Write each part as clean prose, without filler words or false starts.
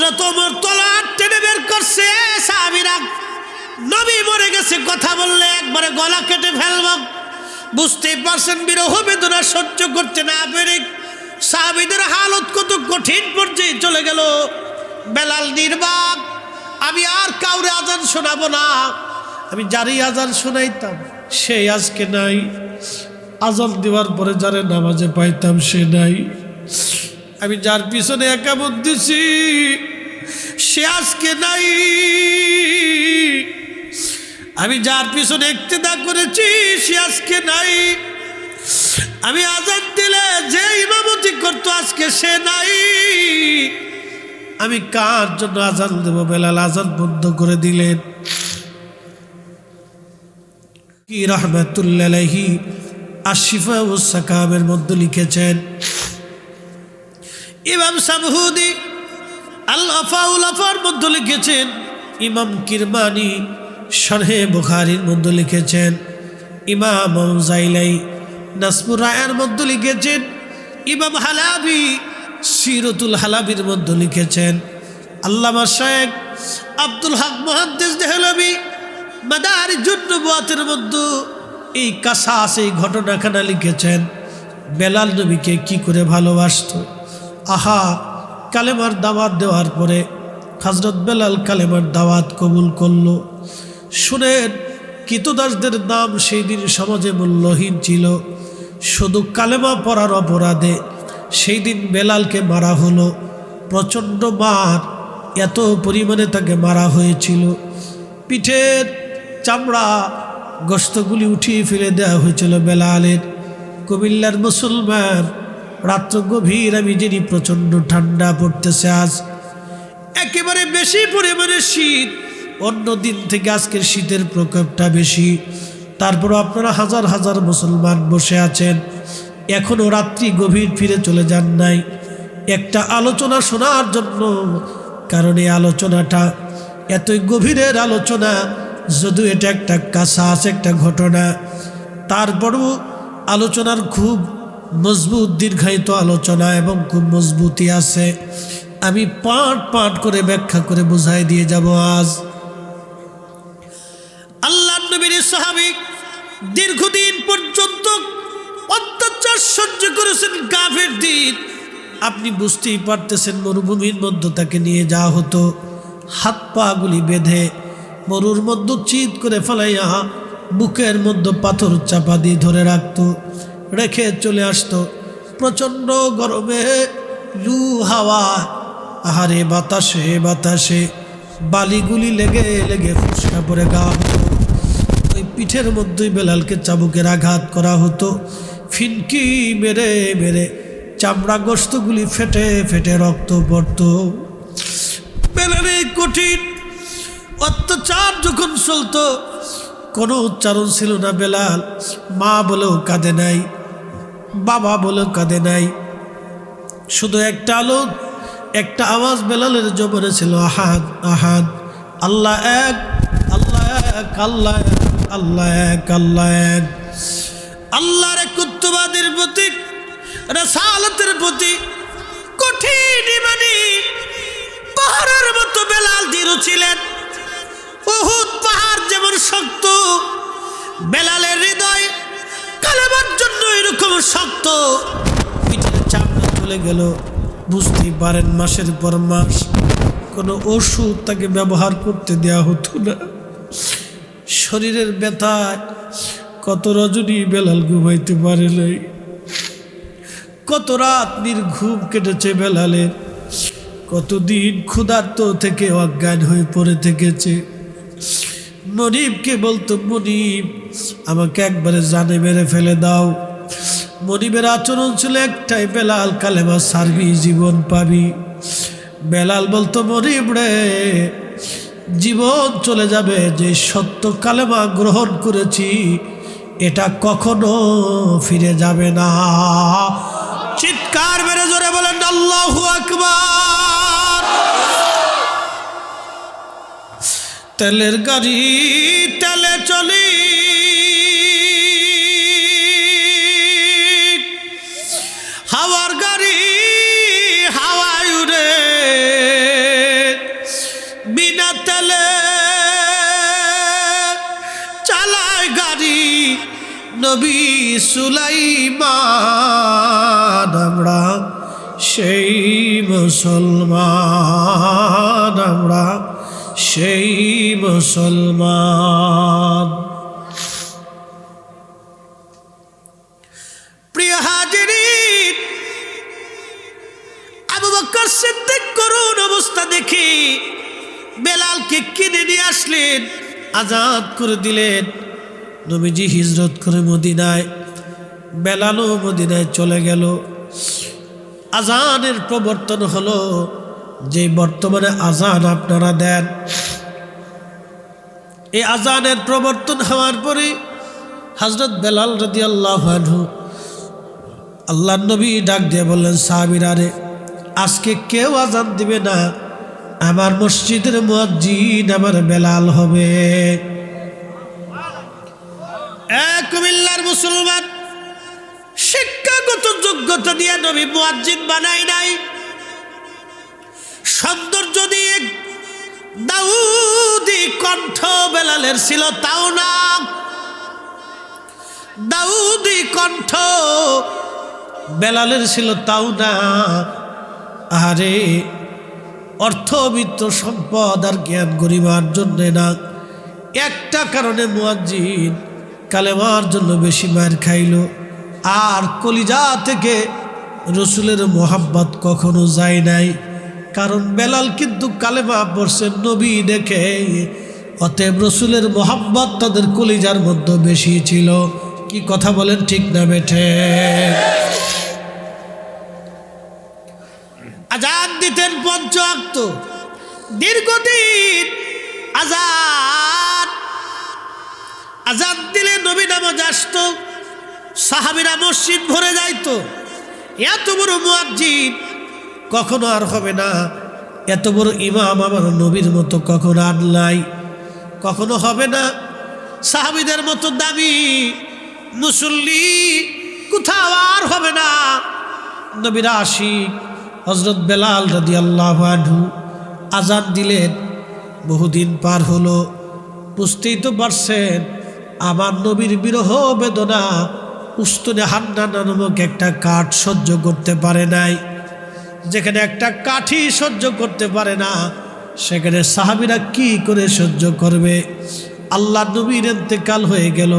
হযরত ওমর তলোয়ার টেনে বের করছে। সাহাবীরা নবী মরে গেছে কথা বললে একবারে গলা কেটে ফেলব। বুঝতেই পারছেন বিরহ বেদনা সহ্য করতে না পেরে সাহাবীদের হালত কত কঠিন পর্যায়ে চলে গেল। বেলাল নির্বাক, আমি আর কাউরে আজান শোনাবো না, আমি যারই আজান শোনাইতাম সেই আজকে নাই, আজান দেওয়ার পরে যারে নামাজে পাইতাম সে নাই, আমি যার পিছনে একামত দিছি সে আজকে নাই, আমি যার পিছনে ইক্তেদা করেছি সে আজকে নাই, আমি আজান দিলে যে ইমামতি করতো আজকে সে নাই, আমি কার জন্য আজান দেব? বেলাল আজান বন্ধ করে দিলেন। কি রাহমাতুল্লাহি আলাইহি আশিফা ওয়াস সাকামের মধ্যে লিখেছেন, ইমাম সামহুদি আল আফাউল আফার মধ্যে লিখেছেন, ইমাম কিরমানি শরহে বুখারীর মধ্যে লিখেছেন, ইমাম জাইলাই নাসমুর রায়ার মধ্যে লিখেছেন, ইমাম হালাবি সিরাতুল হালাবির মধ্যে লিখেছেন, আল্লামা শাইখ আব্দুল হক মুহাদ্দিস দেহলভী মাদারিজুন নুবুওয়াতের মধ্যে এই কাসাস এই ঘটনাখানা লিখেছেন। বেলাল নবীকে কি করে ভালোবাসতো। আহা, কালেমার দাওয়াত দেওয়ার পরে হযরত বেলাল কালেমার দাওয়াত কবুল করলো। শুনেন, কৃতদাসদের নাম সেই দিন সমাজে মূল্যহীন ছিল। শুধু কালেমা পড়ার অপরাধে সেই দিন বেলালকে মারা হলো। প্রচণ্ড মার, এত পরিমাণে তাকে মারা হয়েছিল। পিঠের চামড়া গোশতগুলি উঠিয়ে ফেলে দেওয়া হয়েছিল বেলালের। কুমিল্লার মুসলমান, রাত্র গভীর, আমি জানি প্রচণ্ড ঠান্ডা পড়তেছে, আজ একেবারে বেশি পরিমাণে শীত, অন্য দিন থেকে আজকের শীতের প্রকোপটা বেশি। তারপরও আপনারা হাজার হাজার মুসলমান বসে আছেন, এখনও রাত্রি গভীর ফিরে চলে যান নাই একটা আলোচনা শোনার জন্য। কারণ এই আলোচনাটা এতই গভীরের আলোচনা, যদিও এটা একটা কাসাস একটা ঘটনা, তারপরও আলোচনার খুব মজবুত দীর্ঘায়িত আলোচনা এবং খুব মজবুতি আছে। আমি পাঠ পাঠ করে ব্যাখ্যা করে বুঝাই দিয়ে যাব। আজ আল্লাহর নবীর সাহাবী দীর্ঘদিন পর্যন্ত অত্যাচার সহ্য করেছেন কাফেরদের। আপনি বুঝতেই পারতেছেন, মরুভূমির মধ্যে তাকে নিয়ে যাওয়া হতো, হাত পা গুলি বেঁধে মরুর মধ্যে চিৎ করে ফেলাইয়া বুকের মধ্যে পাথর চাপা দিয়ে ধরে রাখতো, রেখে চলে আসতো। প্রচণ্ড গরমে লু হাওয়া, আহারে বাতাসে বাতাসে বালিগুলি লেগে লেগে ফুসকা পড়ে গা হতো। ওই পিঠের মধ্যেই বেলালকে চাবুকের আঘাত করা হতো, ফিনকি মেরে মেরে চামড়া গোশতগুলি ফেটে ফেটে রক্ত পড়ত। বেলালের কঠিন অত্যাচার যখন চলত, কোনো উচ্চারণ ছিল না। বেলাল মা বলেও কাঁদে নাই, বাবা বলেও কাঁদে নাই, শুধু একটা আলো একটা আওয়াজ বেলালের জবানে ছিল, আহাদ আহাদ, আল্লাহ এক, আল্লাহ এক, আল্লাহ এক, আল্লাহ এক, আল্লাহ এক। আল্লাহর একত্ববাদের প্রতি, রাসালাতের প্রতি কঠিন ঈমানি পাহাড়ের মতো বেলাল দৃঢ় ছিলেন। উহুদ পাহাড় যেমন শক্ত, বেলালের হৃদয় কালেমার জন্য এরকম শক্ত। পিঠের চামড়া চলে গেল, বুঝতেই পারেন মাসের পর মাস কোনো ওষুধ তাকে ব্যবহার করতে দেওয়া হতো না। শরীরের ব্যথায় কত রজনী বেলাল ঘুমাইতে পারে নাই, কত রাত নির্ঘুম কেটেছে বেলালের, কতদিন ক্ষুধার্ত থেকে অজ্ঞান হয়ে পড়ে থেকেছে। মনিবকে বলতো, মনিব আমাকে একবারে জানে মেরে ফেলে দাও। মনিবের আচরণ ছিল একটাই, বেলাল কালেমা সারবি জীবন পাবি। বেলাল বলতো, মনিব রে, জীবন চলে যাবে, যে সত্য কালেমা গ্রহণ করেছি এটা কখনো ফিরে যাবে না। চিৎকার মেরে জোরে বলেন আল্লাহু আকবার। তেলের গাড়ি তেলে চলি, হাওয়ার গাড়ি হাওয়ায় উড়ে, নবী সুলাইমান আমরা সেই মুসলমান, আমরা সেই মুসলমান। প্রিয় হাজিরিন, আবু বকর সিদ্দিক করুণ অবস্থা দেখে বেলালকে কিনে নিয়ে আসলেন, আজাদ করে দিলেন। নবীজি হিজরত করে মদিনায়, বেলালও মদিনায় চলে গেল। আজানের প্রবর্তন হলো, যে বর্তমানে আজান আপনারা দেন। এই আজানের প্রবর্তন হওয়ার পরে হযরত বেলাল রাদিয়াল্লাহু আনহু আল্লাহর নবী ডাক দিয়ে বললেন, সাহাবীরা রে, আজকে কেউ আজান দিবে না, আমার মসজিদের মুয়াজ্জিন আমার বেলাল হবে। কুমিল্লার মুসলমান শিক্ষাগত যোগ্যতা দিয়ে নবী মুয়াজ্জিন বানাই নাই, সৌন্দর্য দিয়ে দাউদি কণ্ঠ বেলালের ছিল তাও না। দাউদি কণ্ঠ বেলালের ছিল তাও না। আরে অর্থবিত্ত সম্পদ আর জ্ঞান গরিমার জন্যে না, একটা কারণে মুয়াজ্জিন কালেমার জন্য বেশি মার খাইল। আর কলিজা থেকে রসুলের মোহাব্বত কখনো যায় নাই, কারণ বেলাল কিন্তু কালেমা পড়ছেন নবী দেখে। অতএব রসুলের মোহাব্বত তাদের কলিজার মধ্যে বেশি ছিল। কি কথা বলেন, ঠিক না বেঠে? আজান দিতেন ৫ ওয়াক্ত, দীর্ঘদিন আজান দিলে নবী নামাজ আসতো, সাহাবীরা মসজিদ ভরে যাইতো। এত বড় মুয়াজ্জিন কখনো আর হবে না, এত বড় ইমাম আমার নবীর মতো কখনো আর নাই, কখনো হবে না। সাহাবীদের মতো দামি মুসল্লি কোথাও আর হবে না। নবীর আশিক হযরত বেলাল রাদিয়াল্লাহু আনহু আজান দিলেন। বহুদিন পার হলো, বুঝতেই তো পারছেন আমার নবীর বিরহ বেদনা উস্তুনে হান্নান নামক একটা কাঠ সহ্য করতে পারে নাই। যেখানে একটা কাঠই সহ্য করতে পারে না, সেখানে সাহাবীরা কি করে সহ্য করবে? আল্লাহ নবীর ইন্তেকাল হয়ে গেল,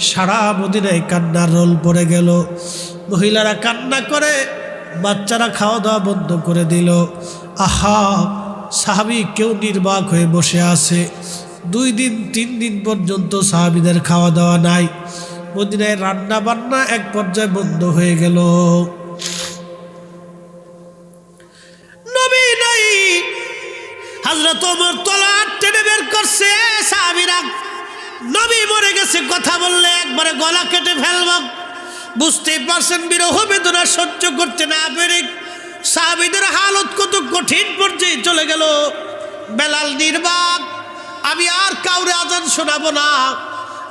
সারা মদিনায় কান্নার রোল পড়ে গেল। মহিলারা কান্না করে, বাচ্চারা খাওয়া দাওয়া বন্ধ করে দিল। আহা, সাহাবী কেউ নির্বাক হয়ে বসে আছে। 2 দিন 3 দিন পর্যন্ত সাহাবীদের খাওয়া দাওয়া নাই। মদিনায় রান্না বান্না এক পর্যায়ে বন্ধ হয়ে গেল। নবী নাই। হযরত ওমর তলোয়ার টেনে বের করছে, সাহাবীরা নবী মরে গেছে কথা বললে একবারে গলা কেটে ফেলব। বুঝতেই পারছেন বিরহ বেদনা সহ্য করতে না পেরে সাহাবীদের হালত কত কঠিন পর্যায়ে চলে গেল। বেলাল নির্বাক, আমি আর কাউরে আজান শোনাবো না,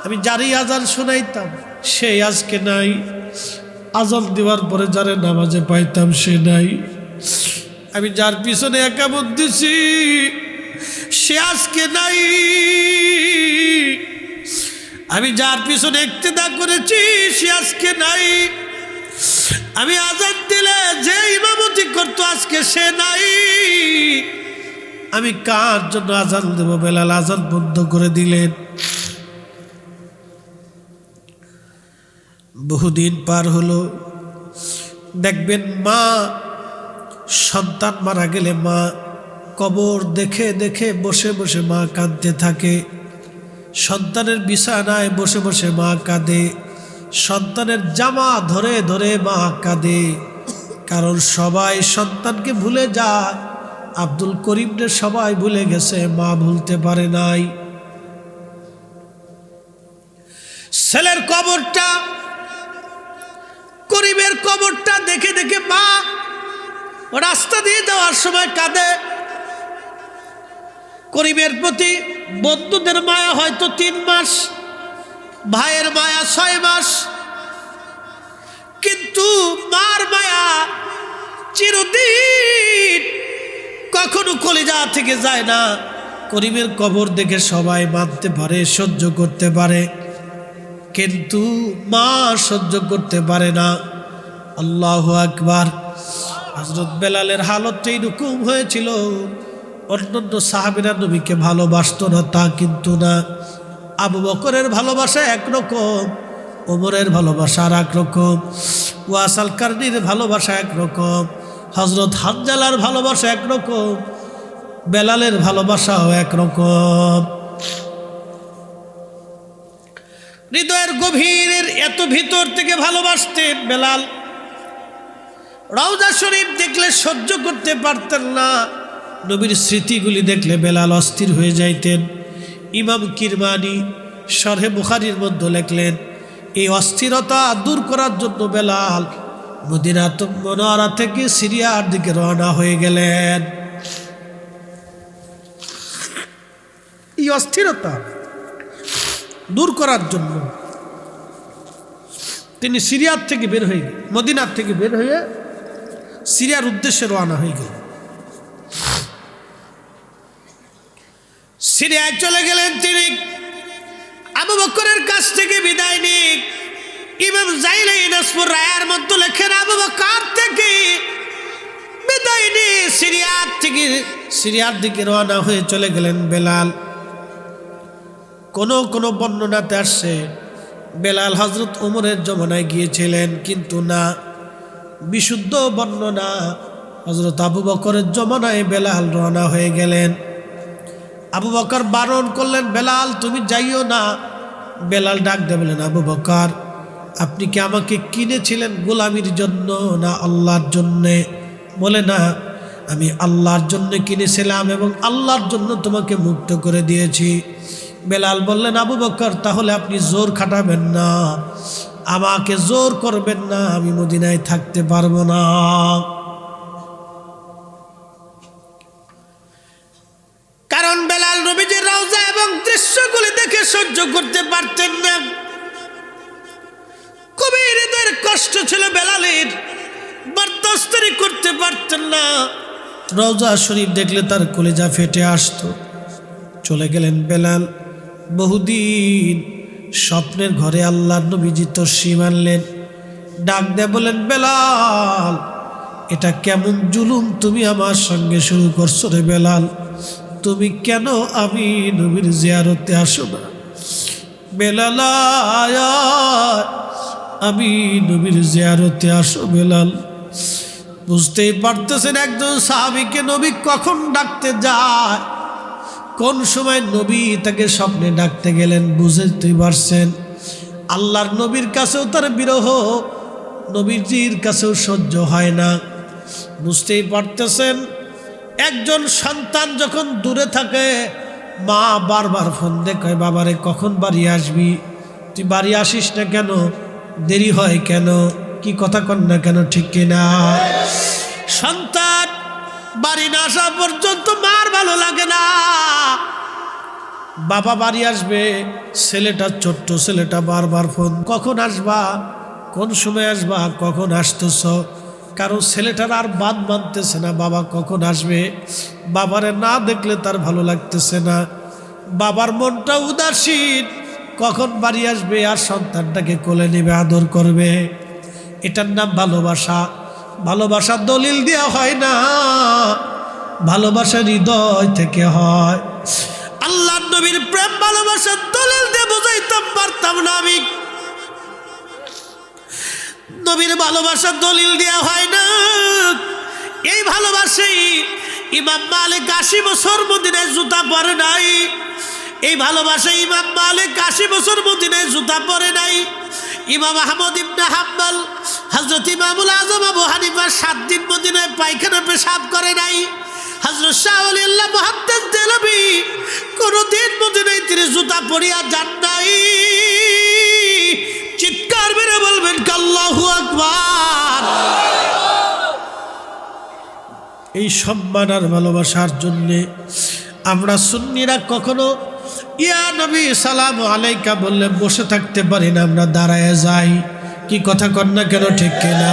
আমি যারই আজান শোনাইতাম সে আজকে নাই। আজান দেওয়ার পরে যারে নামাজে পাইতাম সে নাই। আমি যার পিছনে একামত দিছি সে আজকে নাই। আমি যার পিছনে ইক্তেদা করেছি সে আজকে নাই। আমি আজান দিলে যে ইমামতি করতো আজকে সে নাই। আমি কার জন্য আজান দেব? বেলাল আজান বন্ধ করে দিলেন। বহুদিন পার হলো, দেখবেন মা সন্তান মারা গেলে মা কবর দেখে দেখে বসে বসে মা কাঁদতে থাকে। সন্তানের বিছানায় বসে বসে মা কাঁদে, সন্তানের জামা ধরে ধরে মা কাঁদে। কারণ সবাই সন্তানকে ভুলে যায়, আব্দুল করিমকে সবাই ভুলে গেছে, মা ভুলতে পারে নাই। ছেলের কবরটা, করিমের কবরটা দেখে দেখে মা রাস্তা দিয়ে যাওয়ার সময় কাঁদে। করিমের প্রতি বন্ধুদের মায়া হয়তো 3 মাস, ভাইয়ের মায়া 6 মাস, কিন্তু মার মায়া চিরদিন কখনো কলিজা থেকে যায় না। করিমের কবর দেখে সবাই মানতে পারে, সহ্য করতে পারে। কিন্তু মা সহ্য করতে পারে না। আল্লাহু আকবার। হযরত বেলালের হালত এইরকম হয়েছিল, অন্যান্য সাহাবীরা নবীকে ভালোবাসতো না তা কিন্তু না। আবু বকরের ভালোবাসা একরকম, ওমরের ভালোবাসা আর একরকম, ওয়াস আল কারনির ভালোবাসা একরকম, হযরত হানজালার ভালোবাসা একরকম, বেলালের ভালোবাসাও একরকম। হৃদয়ের গভীরের এত ভিতর থেকে ভালোবাসতেন বেলাল। রওজা শরীফ দেখলে সহ্য করতে পারতেন না, নবীর স্মৃতিগুলি দেখলে বেলাল অস্থির হয়ে যাইতেন। ইমাম কিরমানি শরহে বুখারীর মধ্যে লেখলেন, এই অস্থিরতা দূর করার জন্য বেলাল মদিনা মুনাওয়ারা থেকে সিরিয়ার দিকে রওনা হয়ে গেলেন। এই অস্থিরতা দূর করার জন্য তিনি সিরিয়ার থেকে বের হয়ে মদিনার থেকে বের হয়ে সিরিয়ার উদ্দেশ্যে রওনা হয়ে গেলেন। সিরিয়ায় চলে গেলেন তিনি। আবু বকরের কাছ থেকে বিদায় নিয়ে ইমাম জাইলাই নাসপুর রায়ের মধ্যে লেখেন, আবু বকর থেকে বিদায় নিয়ে সিরিয়ার দিকে রওনা হয়ে চলে গেলেন বেলাল। কোন বর্ণনাতে আসছে বেলাল হযরত ওমরের জমানায় গিয়েছিলেন, কিন্তু না, বিশুদ্ধ বর্ণনা হযরত আবু বকরের জমানায় বেলাল রওনা হয়ে গেলেন। আবু বকর বারণ করলেন, বেলাল তুমি যাইও না। বেলাল ডাক দিয়ে বলেন, আবু বকর আপনি কি আমাকে কিনেছিলেন গোলামির জন্য না আল্লাহর জন্যে? বলে না, আমি আল্লাহর জন্য কিনেছিলাম এবং আল্লাহর জন্য তোমাকে মুক্ত করে দিয়েছি। বেলাল বললেন, আবু বকর তাহলে আপনি জোর খাটাবেন না, আমাকে জোর করবেন না, আমি মদিনায় থাকতে পারবো না। কারণ বেলাল নবীজির রওজা এবং দৃশ্যগুলি দেখে সহ্য করতে পারতেন না। খুবই হৃদয়ের কষ্ট ছিল বেলালের, বরদাস্ত করতে পারতেন না। রওজা শরীফ দেখলে তার কলিজা ফেটে আসতো। চলে গেলেন বেলাল। বহুদিন স্বপ্নের ঘরে আল্লাহর নবীজি তশরিফ আনলেন। ডাক দিয়ে বলেন, বেলাল এটা কেমন জুলুম তুমি আমার সঙ্গে শুরু করছো রে বেলাল, তুমি কেন আমি নবীর জিয়ারতে আসো না? বেলাল আমি নবীর জিয়ারতে আসো বেলাল। বুঝতেই পারতেছেন একজন সাহাবীকে নবী কখন ডাকতে যায়, কোন সময় নবী তাকে স্বপ্নে ডাকতে গেলেন, বুঝতেই পারছেন। আল্লাহর নবীর কাছেও তার বিরহ, নবীজির কাছেও সহ্য হয় না। বুঝতেই পারতেছেন একজন সন্তান যখন দূরে থাকে, মা বারবার ফোন দিয়ে কয়, বাবারে কখন বাড়ি আসবি, তুই বাড়ি আসিস না কেন, দেরি হয় কেন, কি কথা কন না কেন, ঠিক কিনা? সন্তান বাড়ি না আসা পর্যন্ত মার ভালো লাগে না। বাবা বাড়ি আসবে, ছেলেটা ছোট্ট ছেলেটা বারবার ফোন, কখন আসবা, কোন সময় আসবা, কখন আসতেছ। কারণ ছেলেটার আর বাদ মানতেছে না, বাবা কখন আসবে। বাবারে না দেখলে তার ভালো লাগতেছে না, বাবার মনটা উদাসীন, কখন বাড়ি আসবে আর সন্তানটাকে কোলে নেবে, আদর করবে। এটার নাম ভালোবাসা। ভালোবাসা দলিল দেওয়া হয় না, ভালোবাসা হৃদয় থেকে হয়। আল্লাহ নবীর প্রেম ভালোবাসা দলিল দিয়ে বোঝাইতাম পারতাম না আমি। নবীর ভালোবাসা দলিল দেওয়া হয় না। এই ভালোবাসাই ইমাম মালিক 80 বছর মদিনায় জুতা পরে নাই। এই ভালোবাসাই ইমাম মালিক 80 বছর মদিনায় জুতা পরে নাই। ইমাম আহমদ ইবনে হাম্বল, হযরত ইমামুল আজম আবু হানিফা 7 দিন মদিনায় পায়খানা পেশাব করে নাই। হযরত শাহ ওলিউল্লাহ মুহাদ্দিস দেলভী কোনদিন মদিনায় তিনি জুতা পরিয়া যান নাই। চিৎকার মেরে বলবেন আল্লাহু আকবার। এই সম্মান আর ভালোবাসার জন্যে আমরা সুন্নিরা কখনো ইয়া নবী সালাম আলাইকা বললে বসে থাকতে পারি না, আমরা দাঁড়ায় যাই। কি কথা কন না কেন, ঠিক কিনা?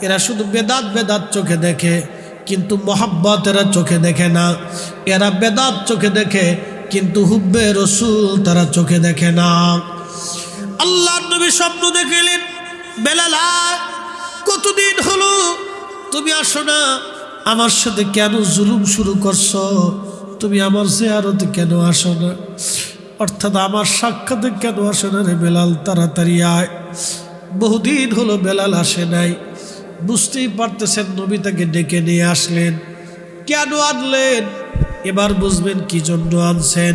এরা শুধু বেদাত বেদাত চোখে দেখে, কিন্তু মোহাব্বত এরা চোখে দেখে না। এরা বেদাত চোখে দেখে, কিন্তু হুব্বে রসুল তারা চোখে দেখে না। আল্লাহর নবী স্বপ্ন দেখলেন, বেলাল কতদিন হলো তুমি আসো না, আমার সাথে কেন জুলুম শুরু করছো, তুমি আমার জিয়ারতে কেন আসো না, অর্থাৎ আমার সাক্ষাতে কেন আসো না রে বেলাল, তাড়াতাড়ি আয়। বহুদিন হলো বেলাল আসে নাই। বুঝতেই পারতেছেন নবী তাকে ডেকে নিয়ে আসলেন। কেন আনলেন এবার বুঝবেন কি জন্য আনছেন।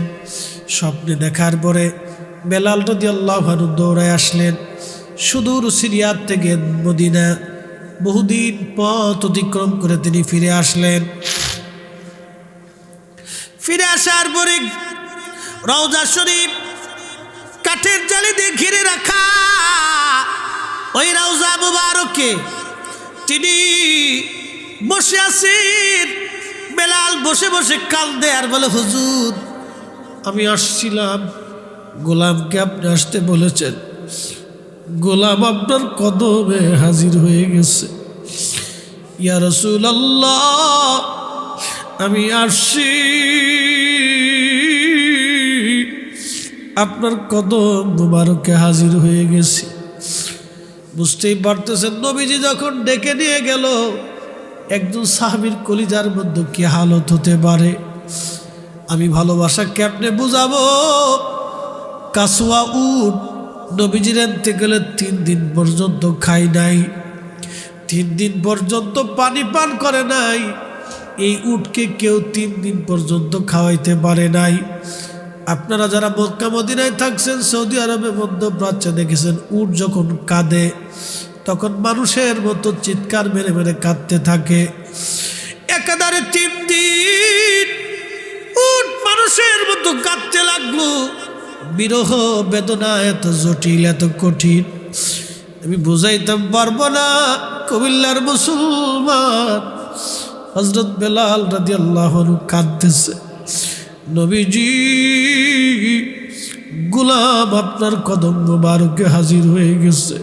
স্বপ্নে দেখার পরে বেলাল রাদিয়াল্লাহু আনহু দৌড়ায় আসলেন সুদূর সিরিয়া থেকে মদিনা। বহুদিন পথ অতিক্রম করে তিনি ফিরে আসলেন। ফিরে আসার পরে রওজা শরীফ কাঠের জালি দিয়ে ঘিরে রাখা, ওই রওজা মুবারকে তিনি বসে আছেন। বেলাল বসে বসে কাঁদে আর বলে, হুজুর আমি আসছিলাম, গোলামকে আপনি আসতে বলেছেন, গোলাম আপনার কদমে হাজির হয়ে গেছে। ইয়া রাসূলুল্লাহ আমি আসছি, আপনার কদম মুবারকে হাজির হয়ে গেছি। বুঝতেই পারতেছেন নবীজি যখন ডেকে নিয়ে গেল, একজন সাহাবীর কলিজার মধ্যে কি হালত হতে পারে আমি ভালোবাসা কেমনে বুঝাবো। কাসওয়া উট নবীজির আনতে গেলে 3 দিন পর্যন্ত খাই নাই, 3 দিন পর্যন্ত পানি পান করে নাই। এই উটকে কেউ 3 দিন পর্যন্ত খাওয়াইতে পারে নাই। আপনারা যারা মক্কা মদিনায় থাকছেন, সৌদি আরবে মধ্যপ্রাচ্যে দেখেছেন, উট যখন কাঁদে তখন মানুষের মতো চিৎকার মেরে মেরে কাঁদতে থাকে। একাধারে 3 দিন উট মানুষের মতো কাঁদতে লাগলো। বিরহ বেদনা এত জটিল, এত কঠিন আমি বুঝাইতে পারবো না। কুমিল্লার মুসলমান হযরত বেলাল রাদিয়াল্লাহু আনহু কাঁদতেছে, নবীজি গোলাম আপনার কদম মুবারকে হাজির হয়ে গেছে।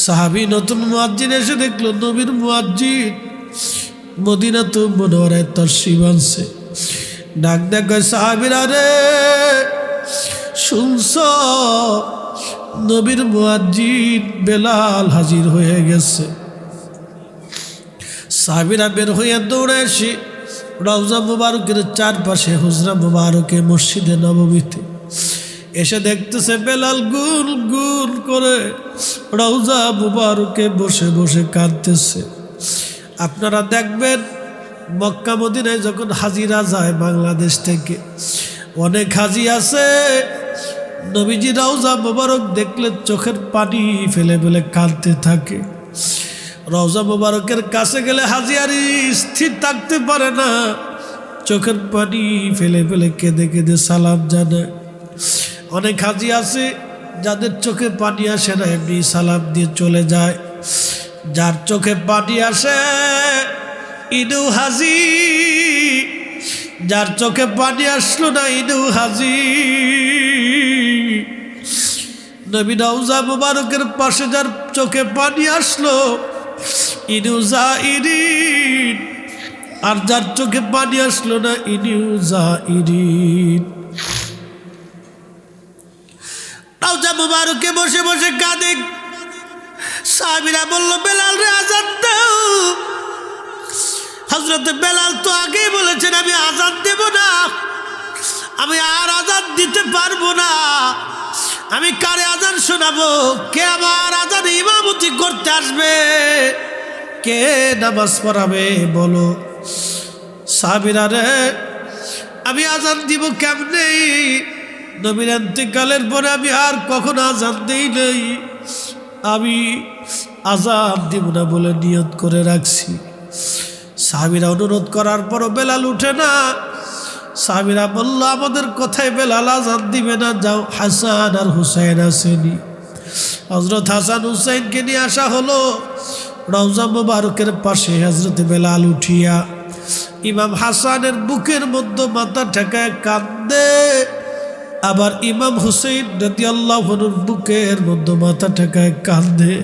সাহাবী নতুন মুয়াজ্জিন এসে দেখলো নবীর মুয়াজ্জিন মদিনাতুল মুনাওয়ারায় তাশরীফ আনছে। ডাক দেখ সাহাবীরা রে, শুনছ নবীর মুয়াজ্জিন বেলাল হাজির হয়ে গেছে। সাহাবীরা বের হয়ে দৌড়ে এসে রওজা মুবারকের চারপাশে হুজরা মুবারকে মসজিদে নববীতে এসে দেখতেছে বেলাল গুল গুল করে রওজা মুবারকে বসে বসে কাঁদতেছে। আপনারা দেখবেন মক্কা মদিনায় যখন হাজিরা যায় বাংলাদেশ থেকে, অনেক হাজি আছে নবীজি রওজা মুবারক দেখলে চোখের পানি ফেলে ফেলে কাঁদতে থাকে। রওজা মুবারকের কাছে গেলে হাজি আর স্থির থাকতে পারে না, চোখের পানি ফেলে ফেলে কেঁদে কেঁদে সালাম জানায়। অনেক হাজি আছে যাদের চোখে পানি আসে না, এমনি সালাম দিয়ে চলে যায়। যার চোখে পানি আসে ইনু হাজি, যার চোখে পানি আসলো না ইনু হাজি। নবী রওজা মুবারকের পাশে যার চোখে পানি আসলো ইনু জাইরিন, আর যার চোখে পানি আসলো না ইনু জাইরিন। রওজা মুবারকে বসে বসে কাঁদে। সাহাবীরা বলল, বেলাল রে আজান দাও। হযরত বেলাল তো আগেই বলেছেন আমি আজান দেব না, আমি আর আজান দিতে পারবো না। আমি কারে আজান শোনাবো? কে আমার আজান ইমামতি করতে আসবে? কে নামাজ পড়াবে বলো? সাহাবীরা রে আমি আজান দিব কেমনে? নবীর ইন্তেকালের পরে আমি আর কখনো আজান দেই নাই, আমি আজান দিব না বলে নিয়ত করে রাখছি। সাহাবীরা অনুরোধ করার পরও বেলাল উঠে না। সাহাবীরা বলল, আমাদের কথায় বেলাল আজান দিবে না, যাও হাসান আর হুসাইন আসেনি। হযরত হাসান হুসাইনকে নিয়ে আসা হলো। রওজা মুবারকের পাশে হযরত বেলাল উঠিয়া ইমাম হাসানের বুকের মধ্যে মাথা ঠেকায় কাঁদে, আবার ইমাম হুসাইন রাদিয়াল্লাহু আনহুর বুকের মধ্যে মাথা ঠেকায় কাঁদে।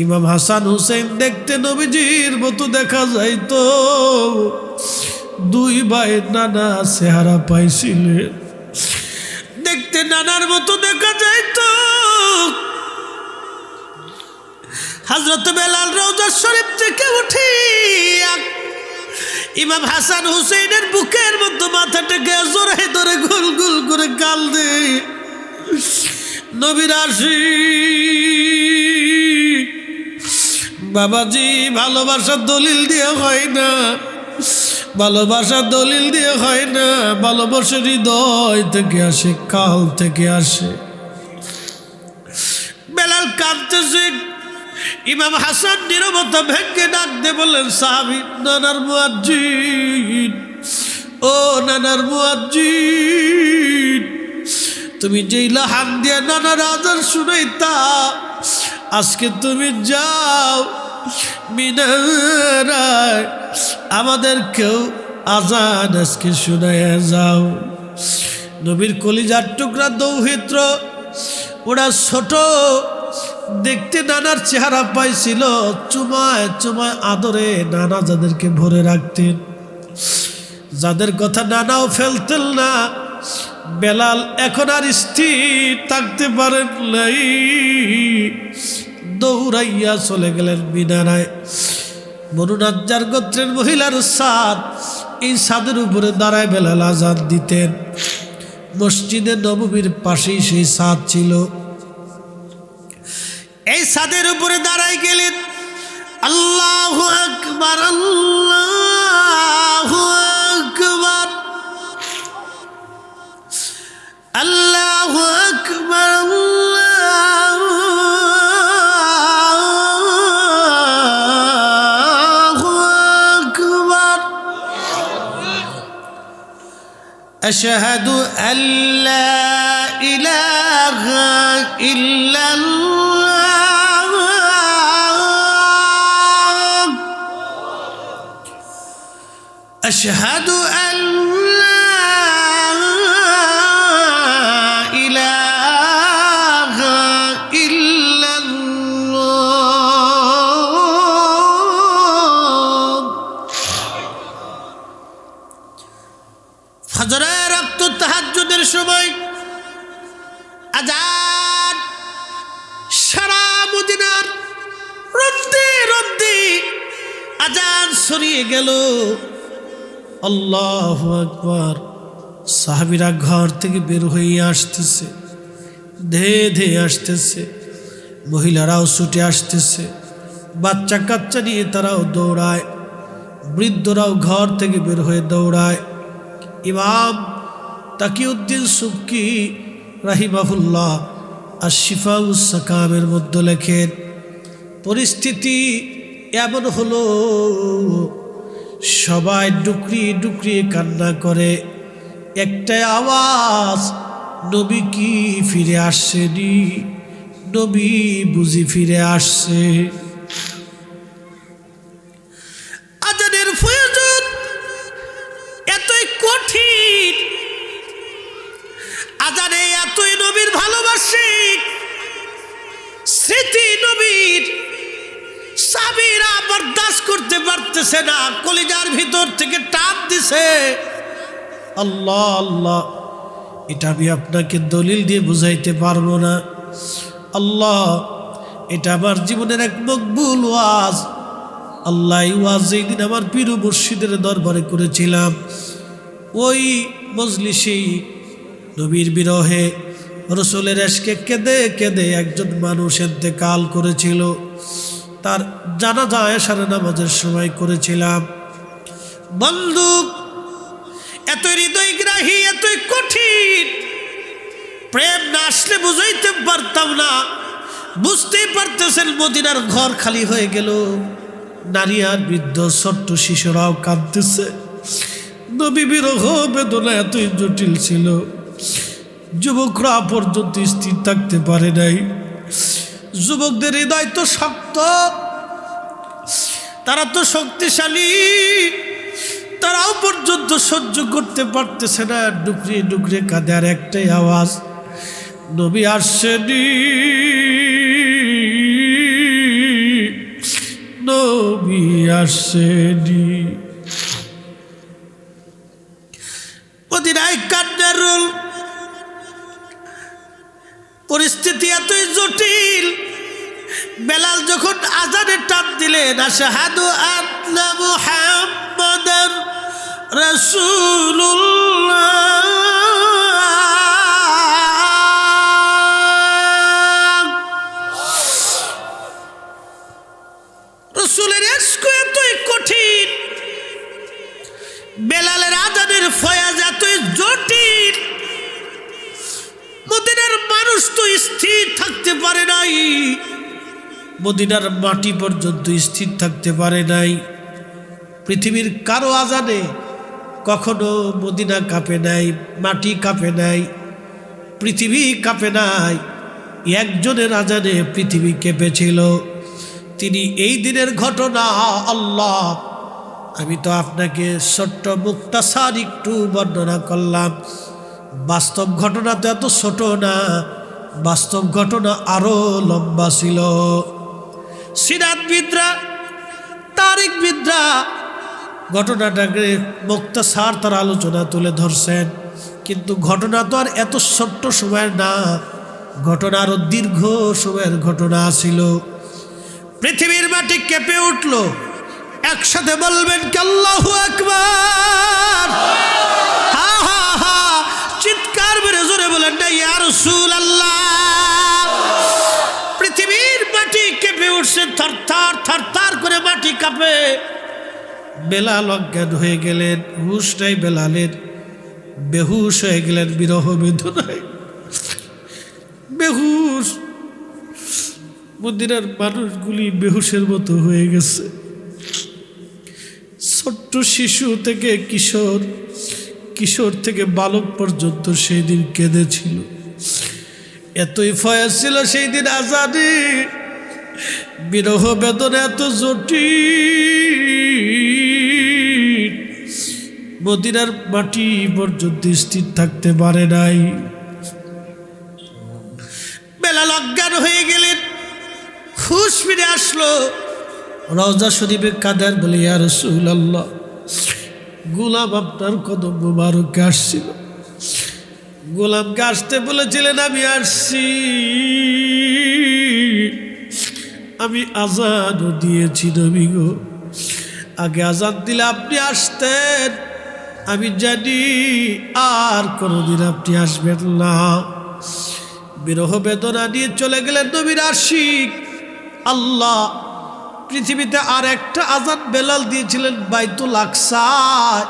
ইমাম হাসান হুসাইন দেখতে নবীজির মতো দেখা যাইতো। 2 ভাই নানা চেহারা পাইছিলেন, দেখতে না নানার মতো দেখা যায় তো। হযরত বেলাল রওজা শরীফ থেকে উঠে ইমাম হাসান হুসেনের বুকের মধ্যে মাথাটাকে জোরে ধরে গোল গোল করে গাল দে, নবীর আশিক। বাবাজি, ভালোবাসা দলিল দিয়ে হয় না, ভালোবাসা দলিল দিয়ে হয় না, ভালোবাসা হৃদয় থেকে আসে, কাল থেকে আসে। বেলাল কাঁদতেছে, ইমাম হাসান নীরবতা ভেঙে ডাক দিয়ে বললেন, সাহাবী, নানার মুয়াজ্জিন, ও নানার মুয়াজ্জিন, তুমি যেই লাহান দিয়ে নানার আযান শুনাইতা, আজকে তুমি যাও মিনারায় আমাদেরকেও আযান আজকে শুনাইয়া যাও। নবীর কলিজার টুকরা দৌহিত্র, ওরা ছোট দেখতে নানার চেহারা পাইছিল, চুমায় চুমায় আদরে নানা যাদেরকে ভরে রাখতেন, যাদের কথা নানাও ফেলতেন না। বেলাল এখন আর স্থির থাকতে পারেন নাই, দৌড়াইয়া চলে গেলেন মিনারায়। বনু নাজ্জার গোত্রের মহিলার ছাদ, এই ছাদের উপরে দাঁড়ায় বেলাল আযান দিতেন। মসজিদে নববীর পাশেই সেই ছাদ ছিল। এই ছাদের উপরে দাঁড়াই গেলেন, আল্লাহু আকবার, আল্লাহু আকবার, আল্লাহু আকবার, আল্লাহু আকবার, আশহাদু আল্লা ইলাহা ইল্লাল্লাহ, আশহাদু আল্লা ইলাহা ইল্লাল্লাহ। ফজরের রক্ত তাহাজ্জুদের সময় আযান সারা মদিনার রদ্দে রদ্দে আযান ছড়িয়ে গেল। আল্লাহু আকবার। সাহাবীরা ঘর থেকে বের হয়ে আসতেছে, ধেয়ে ধেয়ে আসতেছে, মহিলারাও ছুটে আসতেছে, বাচ্চা কাচ্চা নিয়ে তারাও দৌড়ায়, বৃদ্ধরাও ঘর থেকে বের হয়ে দৌড়ায়। ইমাম তাকিউদ্দিন সুবকি রাহিমাহুল্লাহ আশ-শিফাউস সাকামের মধ্যে লেখেন, পরিস্থিতি এমন হলো, সবাই ডুকরি ডুকরি কান্না করে, একটাই আওয়াজ, নবী কি ফিরে আসছেনি, নবী বুঝি ফিরে আসছে। আযানের প্রয়োজন এতই কঠিন, আযানে এতই নবীর ভালোবাসে, স্মৃতি নবীর, সাহাবীরা বরদাস্ত করতে পারতেছে না, কলিজার ভিতর থেকে টান দিছে। আল্লাহ আল্লাহ, এটা আমি আপনাকে দলিল দিয়ে বুঝাইতে পারবো না। আল্লাহ, এটা আমার জীবনের এক মকবুল ওয়াজ। আল্লাহ, এই ওয়াজ যেই দিন আমার পীর মুর্শিদের দরবারে করেছিলাম, ওই মজলিসেই নবীর বিরহে, রাসূলের ইশকে কেঁদে কেঁদে একজন মানুষ ইন্তেকাল করেছিল। তার জানাজা এশার নামাজের সময় করেছিলাম। বন্ধু, এত হৃদয়গ্রাহী, এতই কঠিন, প্রেম না আসলে বুঝাইতে পারতাম না। বুঝতেই পারতেছেন, মদিনার ঘর খালি হয়ে গেল, নারী আর বৃদ্ধ ছোট্ট শিশুরাও কাঁদতেছে। নবী বিরহ বেদনা এতই জটিল ছিল, যুবকরা পর্যন্ত স্থির থাকতে পারে নাই। যুবকদের হৃদয় তো শক্ত, তারা তো শক্তিশালী, তারাও পর্যন্ত সহ্য করতে পারতেছে না, ডুকরে ডুকরে কাঁদে। আর একটাই আওয়াজ, নবী আসেনি, নবী আসেনি। মদিনায় কান্নার রোল, পরিস্থিতি এতই জটিল, বেলাল যখন আজানের টান দিলেন, আশহাদু আন্না মুহাম্মাদার রাসূলুল্লাহ, রাসূলের ইশক এতই কঠিন, বেলালের আজানের ফয়াজ এতই জটিল, মদিনার মানুষ তো স্থির থাকতে পারে নাই, মদিনার মাটি পর্যন্ত স্থির থাকতে পারে নাই। পৃথিবীর কারো আজানে কখনো মদিনা কাঁপে নাই, মাটি কাঁপে নাই, পৃথিবী কাঁপে নাই। একজনের আজানে পৃথিবী কেঁপেছিল। তিনি এই দিনের ঘটনা, আল্লাহ আমি তো আপনাকে ছোট্ট মুক্তাসার একটু বর্ণনা করলাম, বাস্তব ঘটনা তো এত ছোট না, বাস্তব ঘটনা আরো লম্বা ছিল। সিরাতবিদরা, তারিখবিদরা ঘটনাটাকে মুক্তাসার তার আলোচনা তুলে ধরছেন, কিন্তু ঘটনা তো আর এত ছোট্ট সময়ের না, ঘটনা আরো দীর্ঘ সময়ের ঘটনা ছিল। পৃথিবীর মাটি কেঁপে উঠল। একসাথে বলবেন কি আল্লাহু আকবার? হা হা হা, চিৎকার মেরে জোরে বলেন না ইয়া রাসূলুল্লাহ। পৃথিবীর মাটি কেঁপে উঠছে, থরথর থরথর করে মাটি কাঁপে। বেলাল অজ্ঞান হয়ে গেলেন, হুঁশ নাই বেলালের, বেহুশ হয়ে গেলেন বিরহ বেদনায়, বেহুশ। মদিনার মানুষগুলি বেহুশের মতো হয়ে গেছে। ছোট্ট শিশু থেকে কিশোর, কিশোর থেকে বালক পর্যন্ত সেই দিন কেঁদেছিল। এতই ফয়াজ ছিল সেই দিন আজানে, বিরহ বেদনা এত জটিল, মদিনার মাটি পর্যন্ত স্থির থাকতে পারে নাই। বেলাল অজ্ঞান হয়ে গেলেন, হুঁশ ফিরে আসলো, রওজা শরীফে কাঁদেন, বলে ইয়া রাসূলুল্লাহ, গোলাম আপনার কদম মুবারকে আসছিল, গোলামকে আসতে বলেছিলেন, আমি আসছি, আমি আজানও দিয়েছি নবী গো, আগে আজান দিলে আপনি আসতেন, আমি জানি আর কোনোদিন আপনি আসবেন না। বিরহ বেদনা নিয়ে চলে গেলেন নবীর আশিক। আল্লাহ পৃথিবীতে আর একটা আজান বেলাল দিয়েছিলেন বাইতুল আকসায়,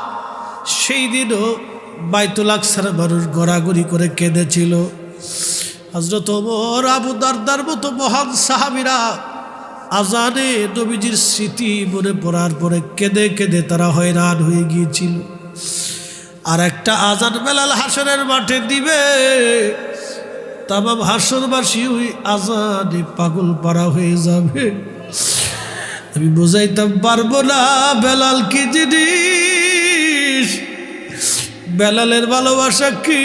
সেই দিনও বাইতুল আকসার মানুষ গড়াগড়ি করে কেঁদেছিল। হযরত ওমর, আবু দারদার মতো মহান সাহাবীরা আজানে নবীজির স্মৃতি মনে পড়ার পরে কেঁদে কেঁদে তারা হয়রান হয়ে গিয়েছিল। আর একটা আজান বেলাল হাসরের মাঠে দিবে, তামাম হাসরবাসী ওই আজানে পাগল পারা হয়ে যাবে। আমি বোঝাইতাম পারবো না বেলাল কি জিনিস, বেলালের ভালোবাসা কি,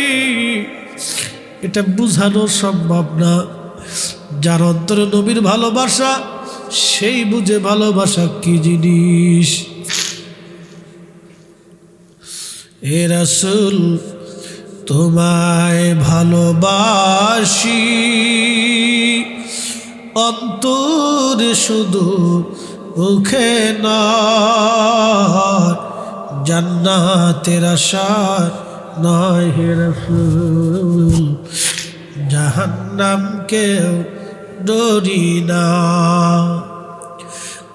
এটা বোঝানো সম্ভব না। যার অন্তরে নবীর ভালোবাসা, সেই বুঝে ভালোবাসা কি জিনিস। হে রাসূল, তোমায় ভালোবাসি, অন্তরে শুধু মুখে নয়, জান্নাতের আশা নয় হে রাসূল, জাহান্নামকেও ডরি না।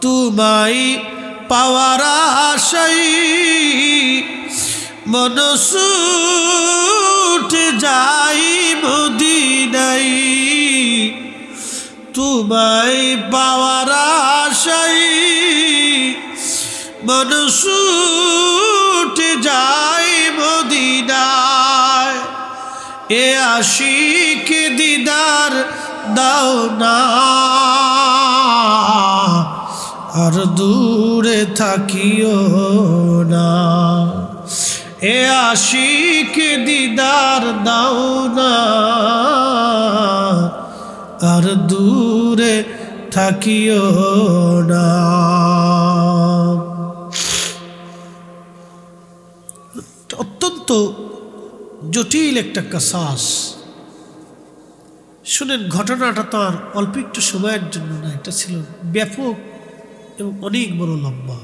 তোমায় পাওয়ার আশায় মন ছুটে যাই মদিনায়, তোমায় পাওয়ার আশায় মন ছুটে যাই মদিনায়। এ আশিক দিদার দাও না, আর দূরে থাকিও না। এ আশিক দিদার দাও না, আর দূরে থাকিও না। অত্যন্ত জটিল একটা কাসাস। শুনেন, ঘটনাটা তো আর অল্প একটু সময়ের জন্য না, এটা ছিল ব্যাপক এবং অনেক বড় লম্বা।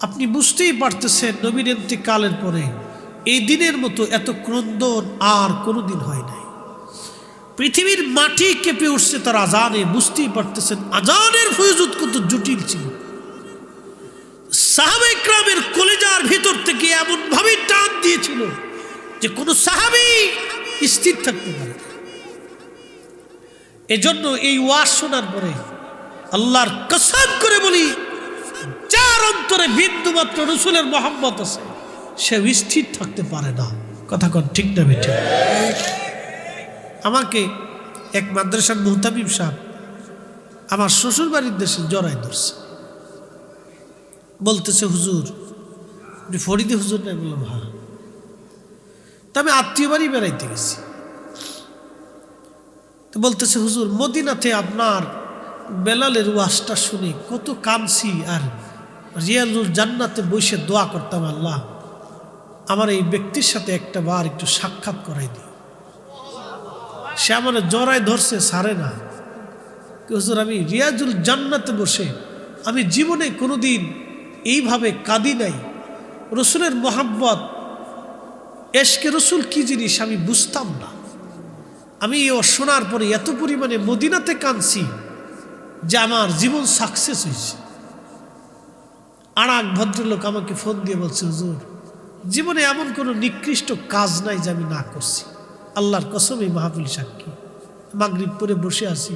আপনি বুঝতেই পারতেছেন নবীর ইন্তেকালের পরে এই দিনের মতো এত ক্রন্দন আর কোনো দিন হয় নাই। পৃথিবীর মাটি কেঁপে উঠছে তার আজানে। বুঝতেই পারতেছেন আজানের ফয়জুত কত জটিল ছিল। সাহাবা ইকরামের কলিজার ভিতর থেকে এমন ভাবে টান দিয়েছিল যে কোনো সাহাবী স্থির থাকতে পারে না। এজন্য এই ওয়াজ শোনার পরে আল্লাহর কসম করে বলি, যার অন্তরে বিন্দু মাত্র রসুলের মহব্বত আছে সে স্থির থাকতে পারে না। কথা কন ঠিক না বেঠে? আমাকে এক মাদ্রাসার মুহতামিম সাহেব আমার শ্বশুর বাড়ির দেশে জড়াই ধরছে, বলতেছে হুজুর আপনি ফরিদে হুজুর নাই? বললাম হ্যাঁ। তা আমি আত্মীয় বাড়ি বেড়াইতে গেছি। তো বলতেছে হুজুর মদিনাতে আপনার বেলালের ওয়াজটা শুনে কত কাঁদছি, আর রিয়াজুল জান্নাতে বসে দোয়া করতাম, আল্লাহ আমার এই ব্যক্তির সাথে একটা বার একটু সাক্ষাৎ করাই দিই। সে আমার জড়ায় ধরছে, ছাড়ে না। হুজুর আমি রিয়াজুল জান্নাতে বসে আমি জীবনে কোনোদিন এইভাবে কাঁদি নাই। রসুলের মোহাব্বত, এশকে রসুল কি জিনিস আমি বুঝতাম না। আমি ও শোনার পরে এত পরিমাণে মদিনাতে কাঁদছি যে আমার জীবন সাকসেস হয়েছে। আর এক ভদ্রলোক আমাকে ফোন দিয়ে বলছে, হুজুর জীবনে এমন কোনো নিকৃষ্ট কাজ নাই যে আমি না করছি। আল্লাহর কসম এই মাহফিল সাক্ষী। মাগরিব পরে বসে আছি,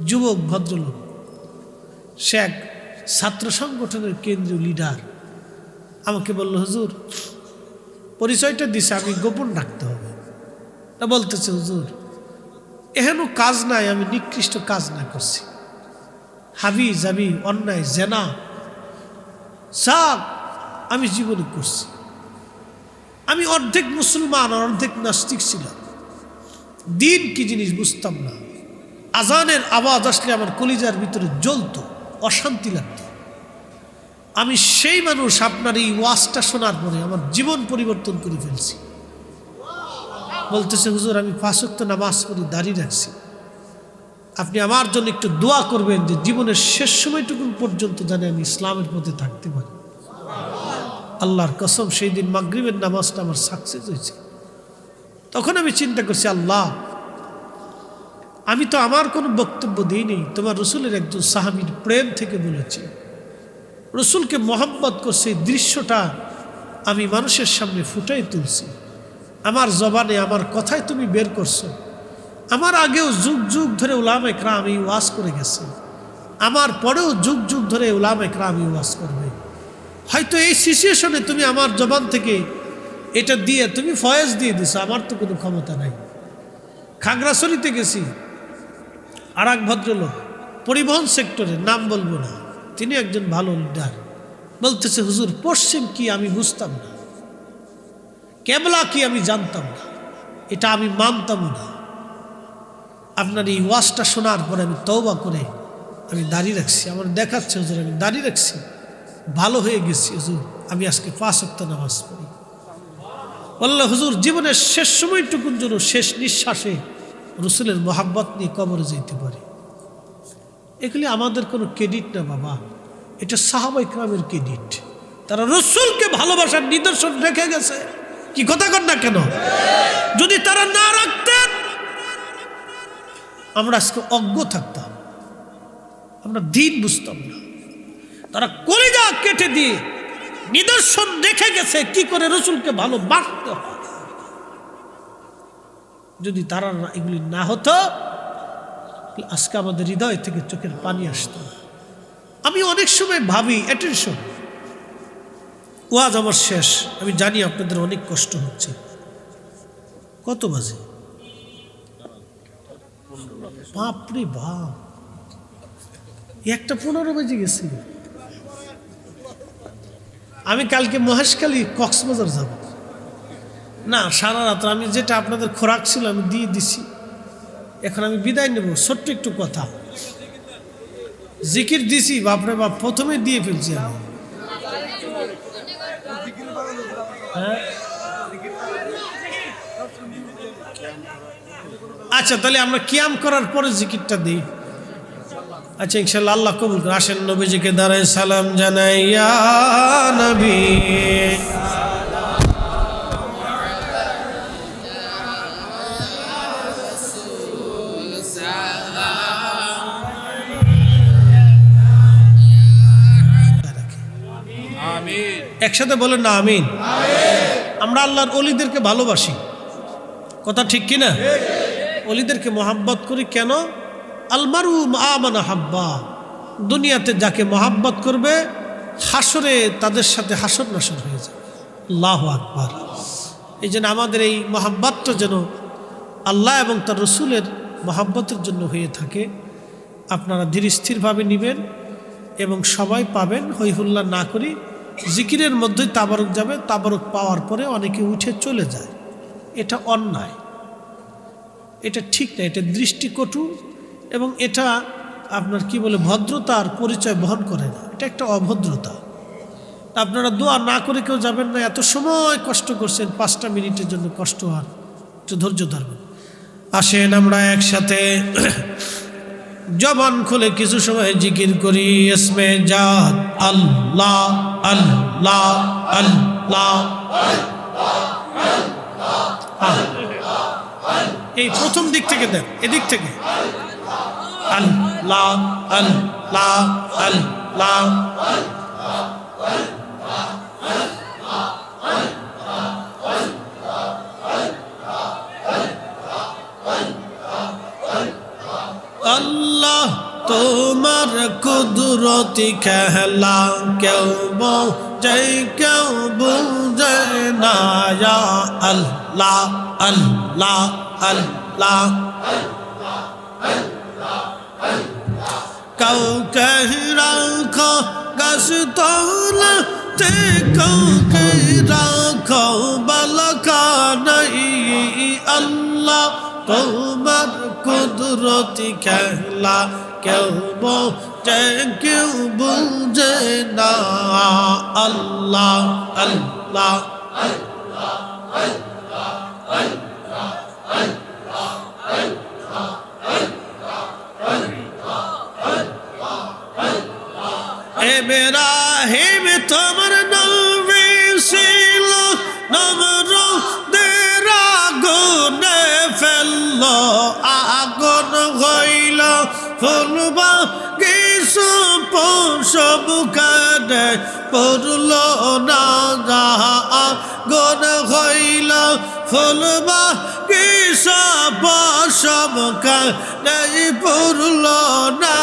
যুবক ভদ্রলোক, সে এক ছাত্র সংগঠনের কেন্দ্রীয় লিডার, আমাকে বলল হুজুর, পরিচয়টা দিছে আমি গোপন রাখতে হবে। তা বলতেছে হুজুর এহেন কাজ নাই আমি নিকৃষ্ট কাজ না করছি, হাবি জাবি অন্যায় জেনা সব আমি জীবনে করছি। আমি অর্ধেক মুসলমান আর অর্ধেক নাস্তিক ছিলাম। দিন কি জিনিস বুঝতাম না। আজানের আওয়াজ আসলে আমার কলিজার ভিতরে জ্বলতো, অশান্তি লাগতো। আমি সেই মানুষ আপনার এই ওয়াজটা শোনার পরে আমার জীবন পরিবর্তন করে ফেলছি। বলতেছে হুজুর আমি 5 ওয়াক্ত নামাজ পড়ি, দাঁড়িয়ে রাখছি, আপনি আমার জন্য একটু দোয়া করবেন যে জীবনের শেষ সময়টুকু পর্যন্ত জানি আমি ইসলামের পথে থাকতে পারি। আল্লাহর কসম সেই দিন মাগরিবের নামাজটা আমার সাকসেস হয়েছে। তখন আমি চিন্তা করছি, আল্লাহ আমি তো আমার কোনো বক্তব্য দিইনি, তোমার রসুলের একজন সাহাবীর প্রেম থেকে বলেছি, রসুলকে মোহাম্মত করছে, এই দৃশ্যটা আমি মানুষের সামনে ফুটাই তুলছি। আমার জবানে আমার কথায় তুমি বের করছো। আমার আগেও যুগ যুগ ধরে উলামায়ে কেরাম এই ওয়াজ করে গেছে, আমার পরেও যুগ যুগ ধরে উলামায়ে কেরাম এই ওয়াজ করবে। হয়তো এই সিচুয়েশনে তুমি আমার জবান থেকে এটা দিয়ে তুমি ফয়েজ দিয়ে দিছো, আমার তো কোনো ক্ষমতা নাই। খাগড়াছড়িতে গেছি, আর এক ভদ্রলোক পরিবহন সেক্টরে, নাম বলবো না, তিনি একজন ভালো লিডার, বলতেছে হুজুর পশ্চিম কি আমি বুঝতাম না, কেবলা কি আমি জানতাম না, এটা আমি মানতাম না। আপনার এই ওয়াজটা শোনার পরে আমি তওবা করে আমি দাঁড়িয়ে রাখছি। আমার দেখাচ্ছে হুজুর আমি দাঁড়িয়ে রাখছি, ভালো হয়ে গেছি হুজুর, আমি আজকে 5 ওয়াক্ত নামাজ পড়ি। আল্লাহ হুজুর জীবনের শেষ সময়টুকুন জন্য শেষ নিঃশ্বাসে রসুলের মোহাব্বত নিয়ে কবরে যেতে পারি। এগুলি আমাদের কোনো ক্রেডিট না বাবা, এটা সাহাবায়ে কেরামের ক্রেডিট। তারা রসুলকে ভালোবাসার নিদর্শন রেখে গেছে। কি কথা কন না কেন? যদি তারা না রাখতেন আমরা আজকে অজ্ঞ থাকতাম, আমরা দিন বুঝতাম না। তারা কলিজা কেটে দিয়ে নিদর্শন রেখে গেছে কি করে রসুলকে ভালোবাসতে হয়। যদি তারা এগুলি না হতো আজকে আমাদের হৃদয় থেকে চোখের পানি আসতো। আমি অনেক সময় ভাবি, অ্যাটেনশন, ওয়াজ আমার শেষ, আমি জানি আপনাদের অনেক কষ্ট হচ্ছে। কত বাজে? বাপরে বাপ, 1:15 বেজে গেছে। আমি কালকে মহেশখালী কক্সবাজার যাব না, সারা রাত আমি যেটা আপনাদের খোরাক ছিল আমি দিয়ে দিছি। এখন আমি বিদায় নেব। ছোট্ট একটু কথা, জিকির দিছি, বাপরে বাপ প্রথমে দিয়ে ফেলছি আমি। হ্যাঁ আচ্ছা, তাহলে আমরা কিয়াম করার পরে জিকিরটা দিই। আচ্ছা, ইনশাআল্লাহ আল্লাহ কবুল করে। আসেন নবীজিকে দাঁড়ায় সালাম জানাই, ইয়া নবী একসাথে বলেন না আমিন। আমরা আল্লাহর অলিদেরকে ভালোবাসি, কথা ঠিক কিনা? অলিদেরকে মহাব্বত করি কেন? আলমারু আমানা হাব্বা, দুনিয়াতে যাকে মহাব্বত করবে হাসরে তাদের সাথে হাসর নাসর হয়ে যাবে। আল্লাহু আকবার। এই জন্য আমাদের এই মহাব্বতটা যেন আল্লাহ এবং তার রসুলের মহাব্বতের জন্য হয়ে থাকে। আপনারা ধীর স্থিরভাবে নেবেন এবং সবাই পাবেন, হইহুল্লা না করি। জিকিরের মধ্যেই তাবারক যাবে, তাবারক পাওয়ার পরে অনেকে উঠে চলে যায়। এটা অন্যায়, এটা ঠিক না, এটা দৃষ্টিকটু এবং এটা আপনার কি বলে ভদ্রতার পরিচয় বহন করে না, এটা একটা অভদ্রতা। আপনারা দোয়া না করে কেউ যাবেন না। এত সময় কষ্ট করছেন, 5টা মিনিটের জন্য কষ্ট আর একটু ধৈর্য ধরবেন। আসেন আমরা একসাথে জবান খুলে কিছু সময় জিকির করি। ইসমে জাত আল্লাহ আল্লাহ আল্লাহ। এই প্রথম দিক থেকে দেন, এদিক থেকে আল্লাহ আল্লাহ আল্লাহ। আল্লাহ তোমার কুদরতি খেলা কেউ বোঝে কেউ বুঝে না। ইয়া আল্লাহ আল্লাহ আল্লাহ। কাউকে রাখো গাছ তলাতে, কাউকে রাখো বালখানায়। আল্লাহ তোমার কুদরতি খেলা কেউ বোঝে কেউ বুঝে না। আল্লাহ আল্লাহ ইব্রাহিম তোমার নবী ছিল, নমরুদের আগুনে ফেলল, আগুন হইল ফুল বাগিচা পশব কানে পড়ল না। আগুন হইল ফুল বাগিচা পশব কানে পড়ল না।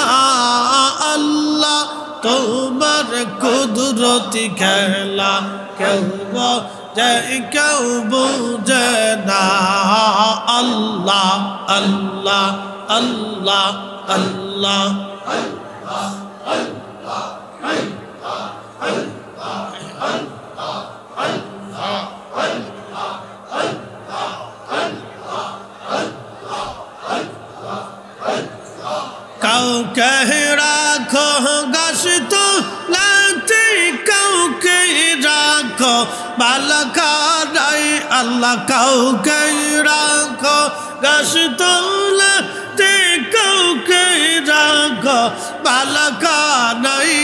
আল্লাহ তোমার কুদরতি খেলা কেউ বোঝে কেউ বুঝে না। আল্লাহ আল্লাহ আল্লাহ আল্লাহ। কাউকে রাখো গাছ তলাতে, কাউকে রাখো বালখানায়। আল্লাহ কাউকে রাখো গাছ তলাতে, কাউকে রাখো বালখানায়।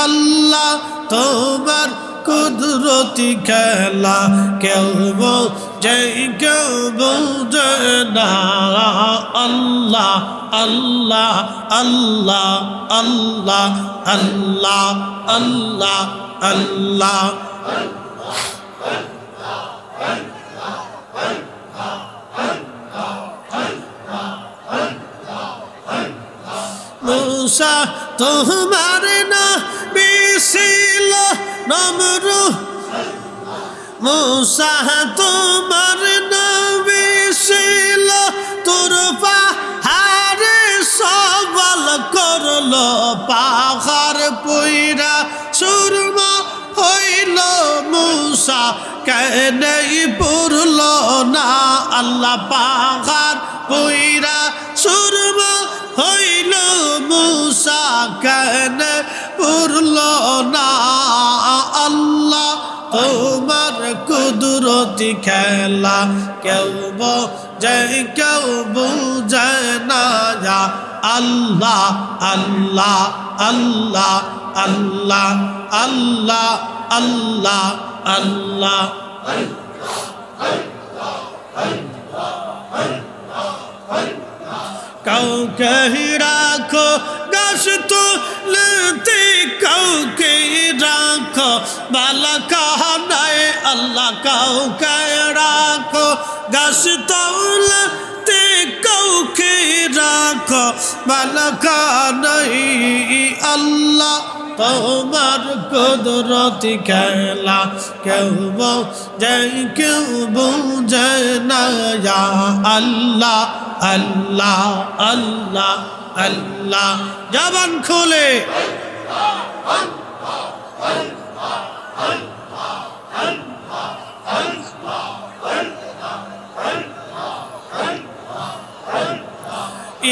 আল্লাহ তোমার কুদরতি খেলা কেউ বোঝে কেউ বুঝে না। আল্লাহ আল্লাহ আল্লাহ আল্লাহ আল্লাহ আল্লাহ আল্লাহ। মুসা তোমার নবী ছিল, নমরুদ মুসা তোমার নবী ছিল, তোর পাহাড়ে সওয়াল করলো, পাহাড় পইরা সুরমা হইল মুসা কেনে পড়ল না। আল্লাহ পাহাড় পইরা সুরমা হইল মুসা কেনে পড়ল না। আল্লাহ তোমার কুদরতি খেলা কেউ যে কেউ বুঝে না ইয়া আল্লাহ আল্লাহ আল্লাহ আল্লাহ আল্লাহ আল্লাহ আল্লাহ কাউকে রাখো গাছ তুলতে কাউকে রাখো বালা কাহানায় আল্লাহ কাউকে রাখো গাছ তুলতে কাউকে রাখো বালা কাহানায় আল্লাহ তোমার কুদরতি খেলা কেউ বুঝে কেউ বুঝে না ইয়া আল্লাহ আল্লাহ আল্লাহ আল্লাহ জবান খুলে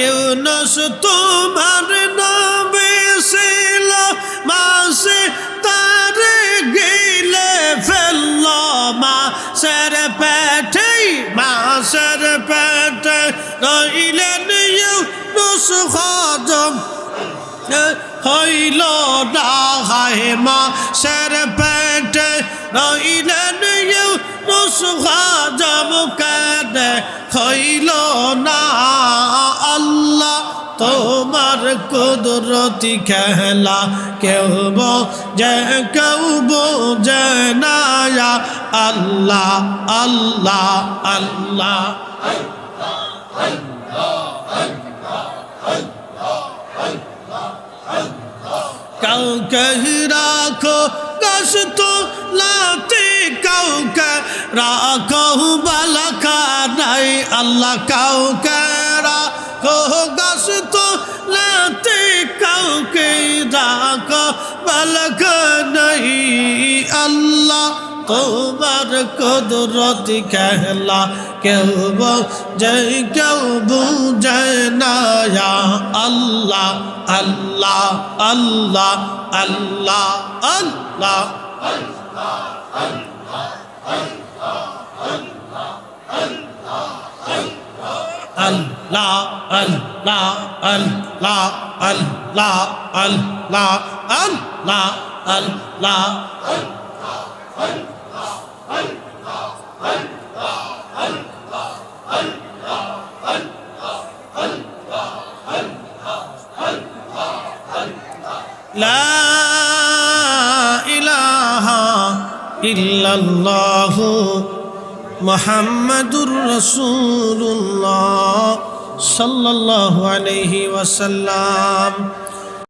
ইউনুস তোমার নবী ছিল মাসে তারে গেলে ফেলল মাসের পেটে রইলেন ইউনুস হজম হইল না হায় মাসের পেটে রইলেন ইউনুস হজম কেনে হইল না আল্লাহ তোমার কুদরতি খেলা কেউ বোঝে কেউ বোঝে না ইয়া আল্লাহ আল্লাহ আল্লাহ কাউকে রাখো গাছ তোলাতে কাউকে রাখো বালাকা নাই আল্লাহ কাউকে রাখো গাছ তোলাতে কাউকে রাখো বালাকা নাই আল্লাহ তোমার কুদরতি খেলা কেউ বুঝে কেউ বুঝে না ইয়া আল্লাহ আল্লাহ আল্লাহ আল্লাহ আল্লাহ আল্লাহ আল্লাহ আল্লাহ আল্লাহ আল্লাহ আল্লাহ আল্লাহ লা ইলাহা ইল্লাল্লাহু মুহাম্মাদুর রাসূলুল্লাহ সাল্লাল্লাহু আলাইহি ওয়াসাল্লাম।